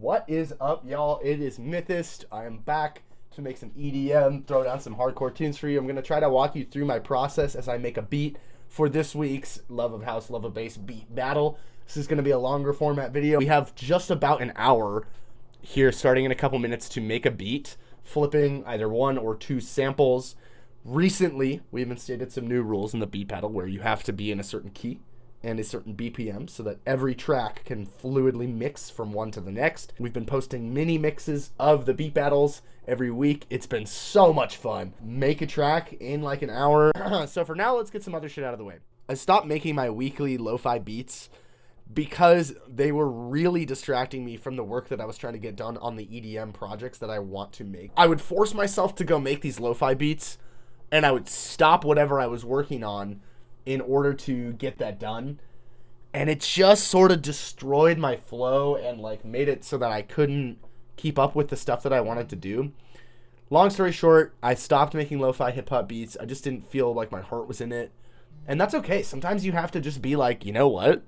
What is up, y'all? It is Mythist. I am back to make some EDM, throw down some hardcore tunes for you. I'm going to try to walk you through my process as I make a beat for this week's Love of House, Love of Bass beat battle. This is going to be a longer format video. We have just about an hour here, starting in a couple minutes, to make a beat, flipping either one or two samples. Recently, we have instated some new rules in the beat battle where you have to be in a certain key and a certain BPM so that every track can fluidly mix from one to the next. We've been posting mini mixes of the beat battles every week. It's been so much fun. Make a track in like an hour. So for now, let's get some other shit out of the way. I stopped making my weekly lo-fi beats because they were really distracting me from the work that I was trying to get done on the EDM projects that I want to make. I would force myself to go make these lo-fi beats, and I would stop whatever I was working on in order to get that done. And it just sort of destroyed my flow and like made it so that I couldn't keep up with the stuff that I wanted to do. Long story short, I stopped making lo-fi hip-hop beats. I just didn't feel like my heart was in it. And that's okay. Sometimes you have to just be like, you know what?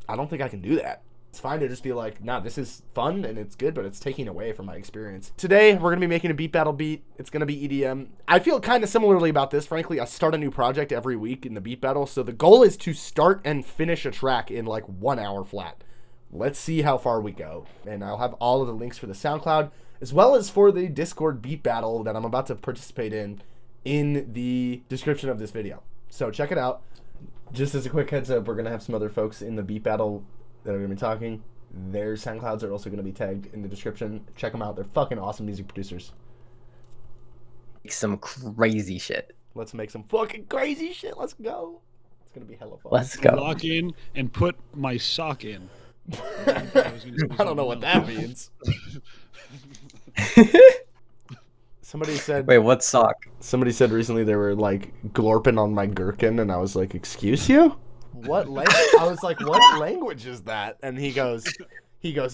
I don't think I can do that. It's fine to just be like, nah, this is fun and it's good, but it's taking away from my experience. Today, we're going to be making a beat battle beat. It's going to be EDM. I feel kind of similarly about this. Frankly, I start a new project every week in the beat battle. So the goal is to start and finish a track in like 1 hour flat. Let's see how far we go. And I'll have all of the links for the SoundCloud, as well as for the Discord beat battle that I'm about to participate in the description of this video. So check it out. Just as a quick heads up, we're going to have some other folks in the beat battle that are going to be talking. Their SoundClouds are also going to be tagged in the description. Check them out. They're fucking awesome music producers. Some crazy shit. Let's make some fucking crazy shit. Let's go. It's going to be hella fun. Let's go. Lock in and put my sock in. I don't know what that means. Somebody said... Wait, what sock? Somebody said recently they were like glorping on my gherkin, and I was like, excuse you? What language? I was like, what language is that? And he goes,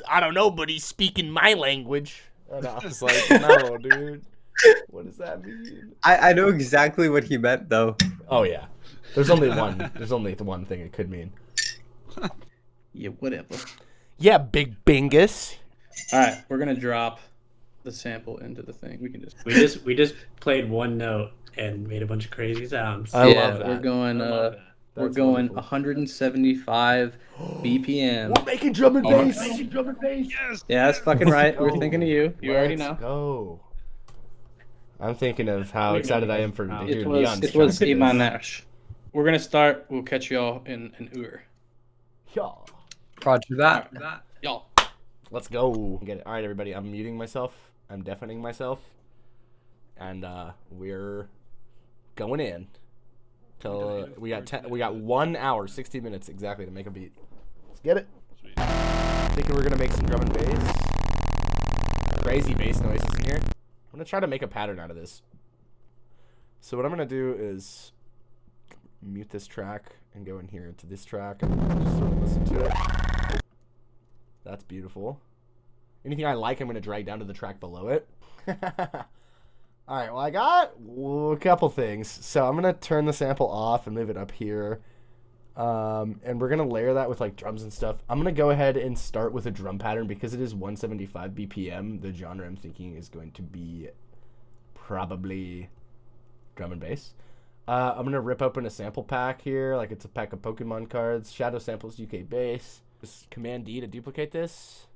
I don't know, but he's speaking my language. And I was like, no, dude. What does that mean? I know exactly what he meant, though. Oh, yeah. There's only the one thing it could mean. Yeah, whatever. Yeah, Big Bingus. All right, we're gonna drop the sample into the thing. We can just. We just played one note and made a bunch of crazy sounds. I love that. We're going. That's going wonderful. 175 BPM. We're making drum and bass. Yes. Yeah, that's fucking right. go. We're thinking of you. You already know. Go. I'm thinking of how excited I am for to hear It Neon's was trying to do this. Imanash. We're gonna start. We'll catch y'all in an hour. Y'all. Roger that. Y'all. Let's go. Get it. All right, everybody. I'm muting myself. I'm deafening myself. And we're going in. Till we got 1 hour, 60 minutes exactly to make a beat. Let's get it. Thinking we're gonna make some drum and bass. Crazy bass noises in here. I'm gonna try to make a pattern out of this. So what I'm gonna do is mute this track and go in here into this track and just sort of listen to it. That's beautiful. Anything I like, I'm gonna drag down to the track below it. All right, well, I got a couple things. So I'm going to turn the sample off and move it up here. And we're going to layer that with, like, drums and stuff. I'm going to go ahead and start with a drum pattern because it is 175 BPM. The genre I'm thinking is going to be probably drum and bass. I'm going to rip open a sample pack here, like it's a pack of Pokemon cards. Shadow Samples UK Bass. Just Command D to duplicate this.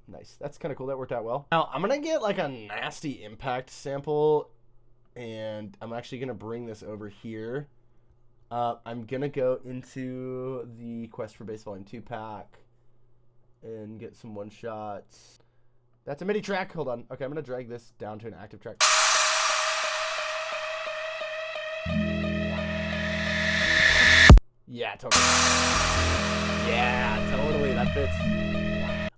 Nice. That's kind of cool. That worked out well. Now, I'm going to get like a nasty impact sample, and I'm actually going to bring this over here. I'm going to go into the Quest for Bass Volume 2 pack and get some one-shots. That's a MIDI track. Hold on. Okay, I'm going to drag this down to an active track. Yeah, totally. Yeah, totally. That fits.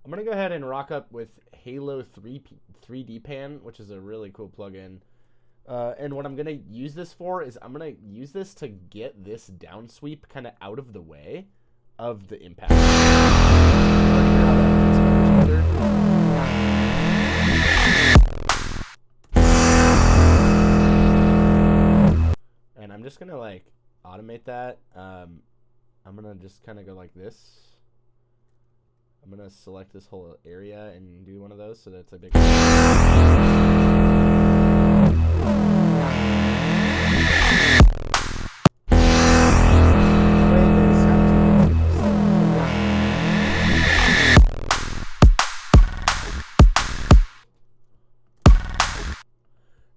I'm going to go ahead and rock up with Halo 3D Pan, which is a really cool plugin. And what I'm going to use this for is I'm going to use this to get this down sweep kind of out of the way of the impact. And I'm just going to like automate that. I'm gonna just kind of go like this. I'm gonna select this whole area and do one of those so that it's a big.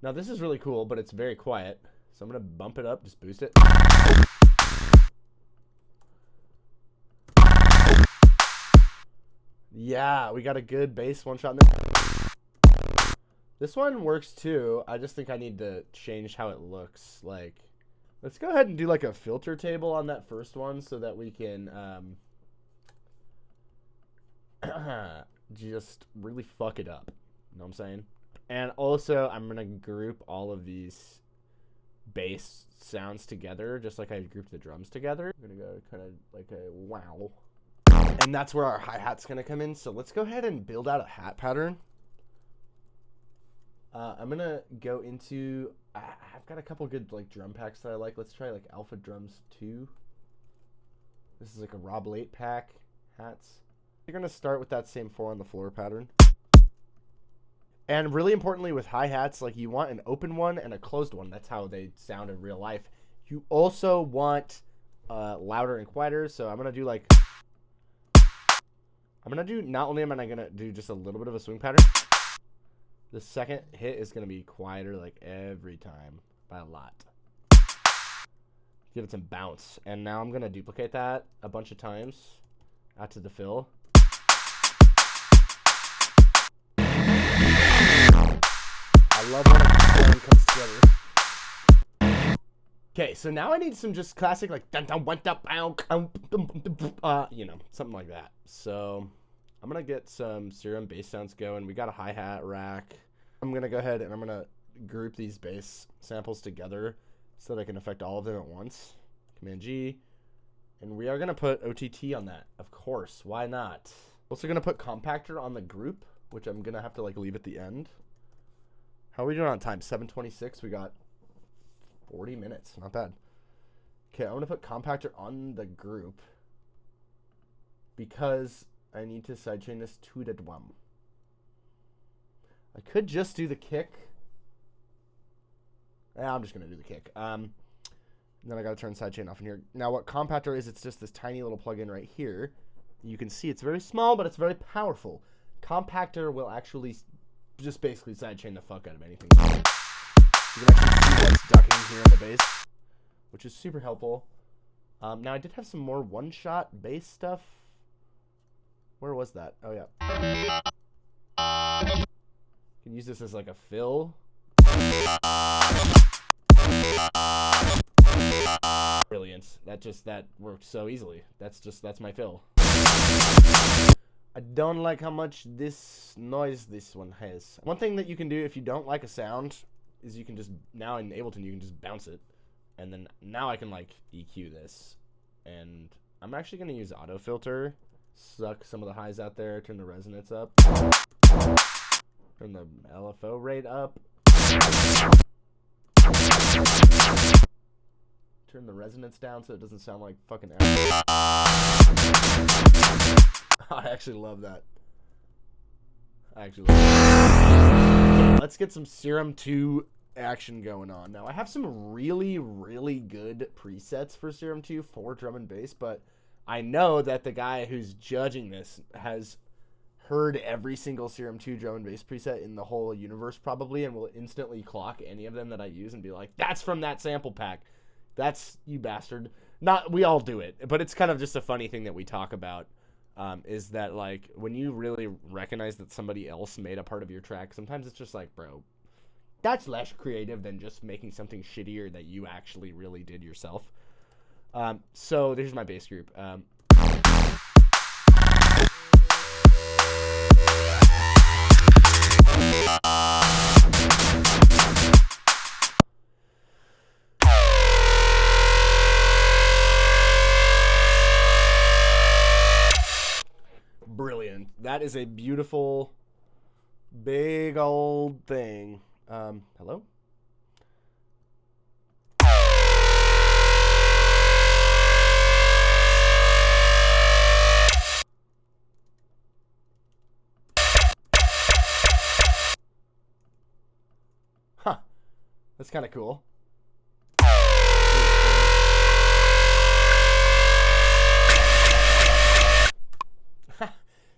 Now this is really cool, but it's very quiet. So I'm gonna bump it up, just boost it. Yeah, we got a good bass one shot in this. This one works too. I just think I need to change how it looks. Like, let's go ahead and do like a filter table on that first one so that we can just really fuck it up. You know what I'm saying? And also, I'm going to group all of these bass sounds together, just like I grouped the drums together. I'm going to go kind of like a wow. And that's where our hi-hat's going to come in. So let's go ahead and build out a hat pattern. I'm going to go into... I've got a couple good like drum packs that I like. Let's try like Alpha Drums 2. This is like a Rob Late pack hats. You're going to start with that same 4 on the floor pattern. And really importantly with hi-hats, like you want an open one and a closed one. That's how they sound in real life. You also want louder and quieter. So I'm going to do like... not only am I going to do just a little bit of a swing pattern, the second hit is going to be quieter like every time by a lot. Give it some bounce. And now I'm going to duplicate that a bunch of times out to the fill. I love when a sound comes together. Okay, so now I need some just classic like dun dun went up, you know, something like that. So I'm gonna get some Serum bass sounds going. We got a hi-hat rack. I'm gonna go ahead and I'm gonna group these bass samples together so that I can affect all of them at once. Command G, and we are gonna put OTT on that, of course. Why not? Also gonna put compactor on the group, which I'm gonna have to like leave at the end. How are we doing on time? 7:26. We got 40 minutes. Not bad. Okay, I'm going to put compactor on the group because I need to sidechain this to the drum. I could just do the kick. Yeah, I'm just going to do the kick. Then I got to turn sidechain off in here. Now what compactor is, it's just this tiny little plugin right here. You can see it's very small, but it's very powerful. Compactor will actually just basically sidechain the fuck out of anything. You can actually see what's ducking here on the bass, which is super helpful. Now I did have some more one-shot bass stuff. Where was that? Oh yeah. You can use this as like a fill. Brilliant. That works so easily. That's my fill. I don't like how much this noise this one has. One thing that you can do if you don't like a sound is you can just, now in Ableton, you can just bounce it. And then now I can like EQ this. And I'm actually going to use auto filter. Suck some of the highs out there. Turn the resonance up. Turn the LFO rate up. Turn the resonance down so it doesn't sound like fucking air. I actually love that. Okay, let's get some Serum 2 action going on. Now, I have some really, really good presets for Serum 2 for drum and bass, but I know that the guy who's judging this has heard every single Serum 2 drum and bass preset in the whole universe probably, and will instantly clock any of them that I use and be like, that's from that sample pack. That's, you bastard. Not, we all do it, but it's kind of just a funny thing that we talk about. Is that like when you really recognize that somebody else made a part of your track, sometimes it's just like, bro, that's less creative than just making something shittier that you actually really did yourself. So there's my bass group. Brilliant. That is a beautiful, big old thing. Hello? That's kind of cool.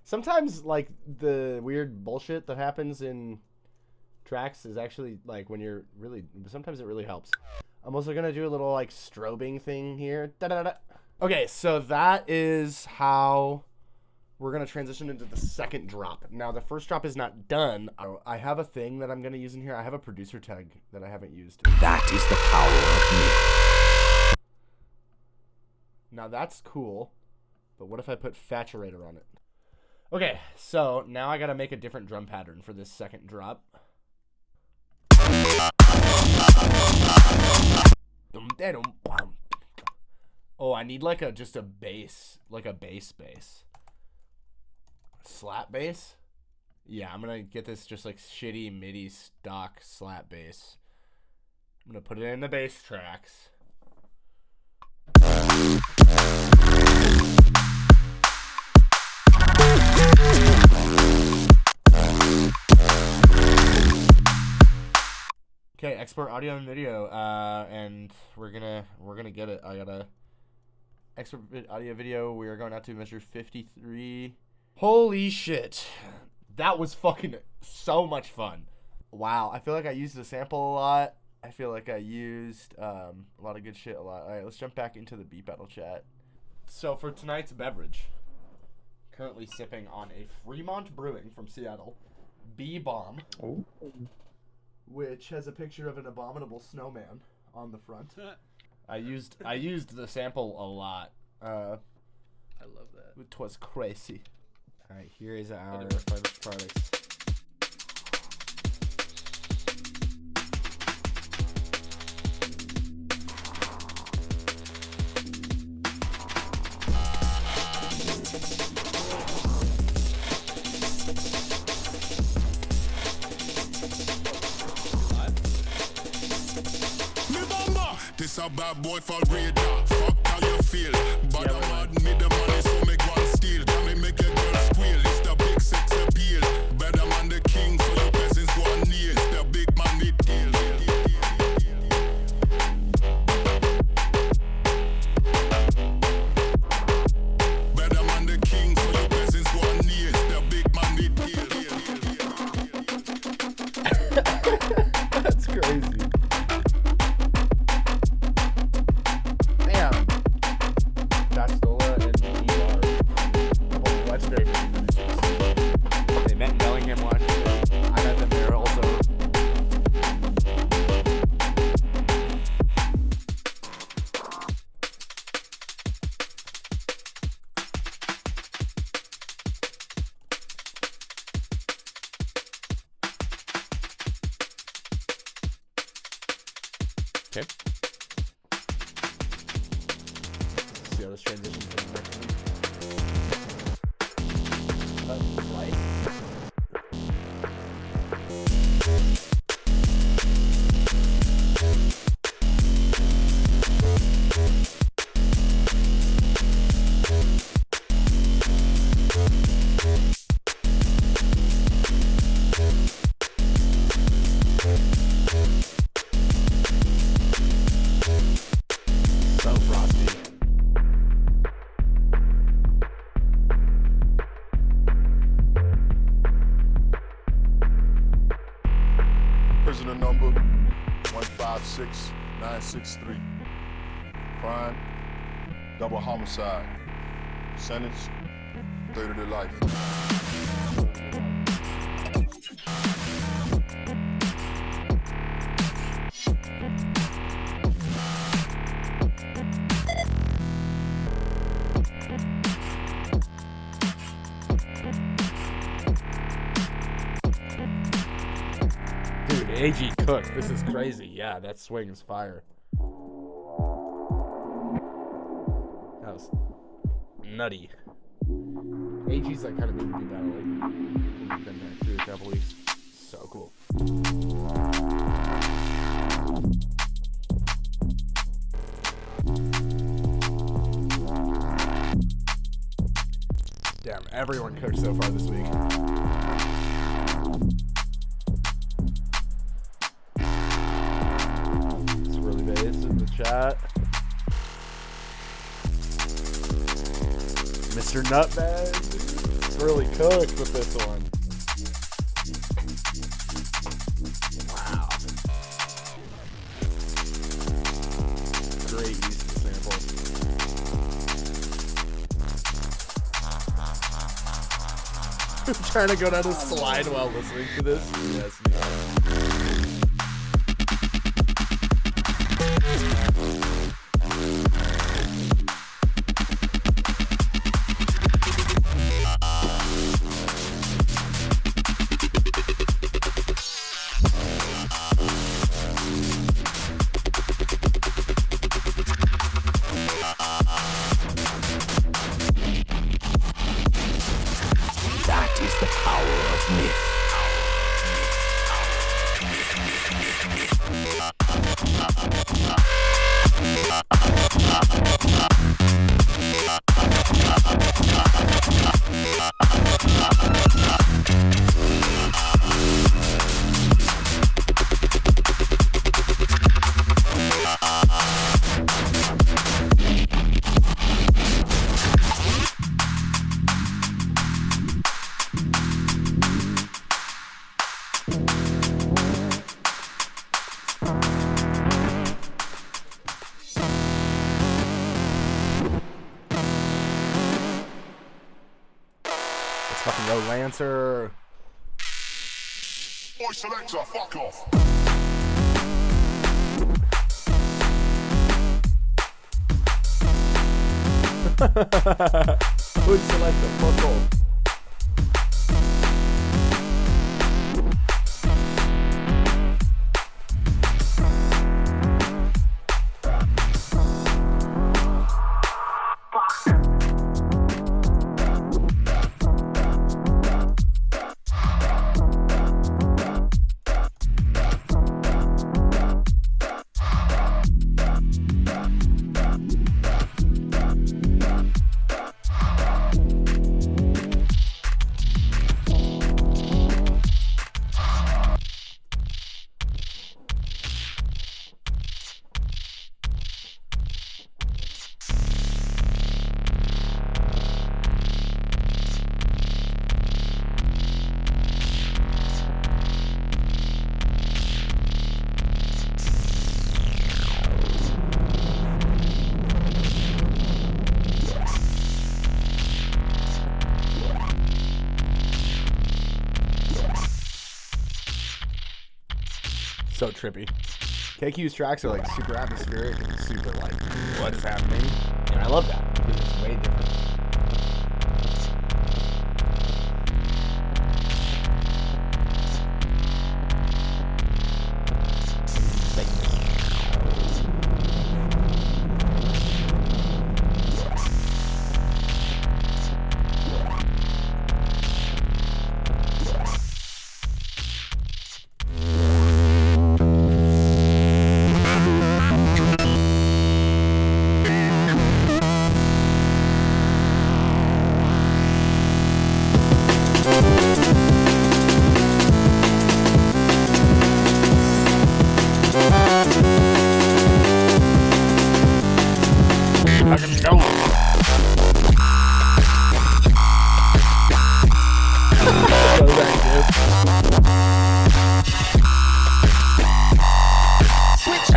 Sometimes, like, the weird bullshit that happens in tracks is actually, like, when you're really... Sometimes it really helps. I'm also going to do a little, like, strobing thing here. Da-da-da-da. Okay, so that is how we're going to transition into the second drop. Now, the first drop is not done. I have a thing that I'm going to use in here. I have a producer tag that I haven't used. That is the power of me. Now, that's cool. But what if I put Faturator on it? Okay, so now I got to make a different drum pattern for this second drop. Oh, I need like just a bass, like a bass. Slap bass? Yeah, I'm gonna get this just like shitty MIDI stock slap bass. I'm gonna put it in the bass tracks. Okay, export audio and video, and we're gonna get it. I gotta export audio video. We are going out to measure 53. Holy shit, that was fucking so much fun. Wow, I feel like I used the sample a lot. I feel like I used a lot of good shit a lot. All right, let's jump back into the beat battle chat. So for tonight's beverage, currently sipping on a Fremont Brewing from Seattle, B-Bomb. Oh. Which has a picture of an abominable snowman on the front. I used the sample a lot. I love that. It was crazy. All right, here is our finished products. This a bad boy for radar. Fuck how you feel. But I'm mad me the money, so make one steal. Can me make a girl squeal. It's the big sex appeal. Better man the king, so your peasants go on kneel. It's the big man with deal. Better man the king, so your peasants go on kneel. It's the big man with deal. That's crazy. They met in Bellingham once. I met them there also. Okay. Let's see how this transitions to the next one. So frosty. Prisoner number 156963. Crime, double homicide. Sentence, 30 to life. Dude, AG cooked. This is crazy. Yeah, that swing is fire. That was nutty. AG's like kind of moved me battling. We've been there through a couple weeks. So cool. Damn, everyone cooked so far this week. that. Mr. Nutbag. It's really cooked with this one. Wow. Great use of the sample. I'm trying to go down a slide while listening to this. Yes, man. That is the power of myth. Let's fucking go, Lancer. Boy selector, fuck off. Good selector, fuck off. So trippy. KQ's tracks are like super atmospheric and super like, what is happening? And I love that because it's way different. Fucking go. Go back, dude. Switch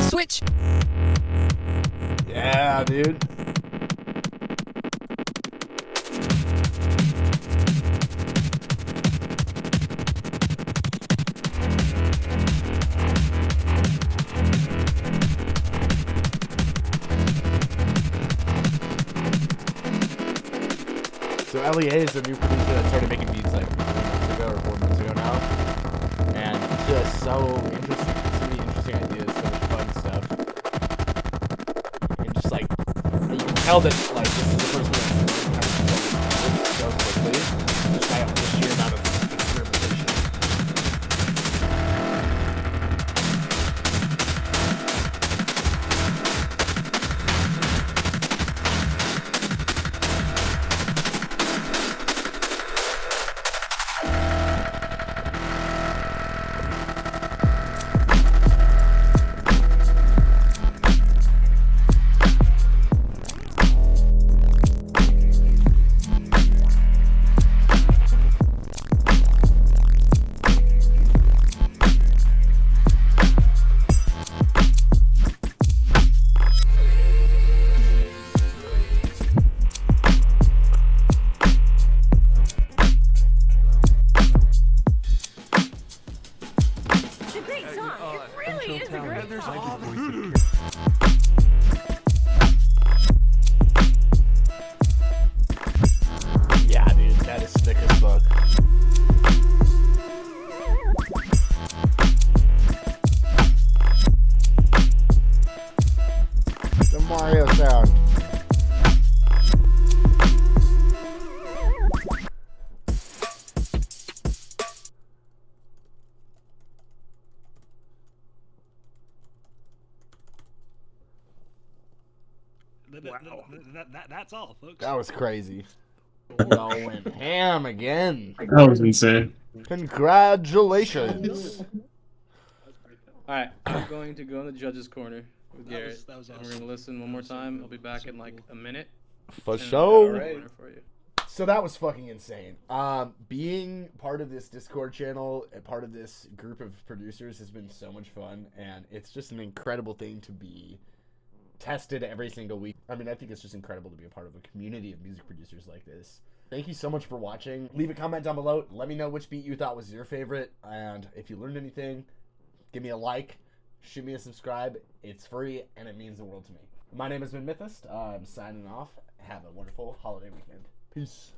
Switch. Yeah, dude. So LEA is a new producer that started making beats like 3 months ago or 4 months ago now. And just so interesting, so many interesting ideas, so much fun stuff. And just like, you can tell that like this is the person that's kind of so quickly, just by the sheer amount of experimentation. Yeah, dude, that is thick as fuck. The Mario sound. That's all, folks. That was crazy. Y'all went ham again. That was insane. Congratulations. All right, I'm going to go in the judge's corner with That Garrett. was And we're awesome. gonna listen one more time. I'll be back in like a minute. For and I've got sure. our winner for you. So that was fucking insane. Being part of this Discord channel and part of this group of producers has been so much fun, and it's just an incredible thing to be tested every single week. I mean, I think it's just incredible to be a part of a community of music producers like this. Thank you so much for watching. Leave a comment down below. Let me know which beat you thought was your favorite, and if you learned anything, give me a like, shoot me a subscribe. It's free, and it means the world to me. My name has been Mythist. I'm signing off. Have a wonderful holiday weekend. Peace.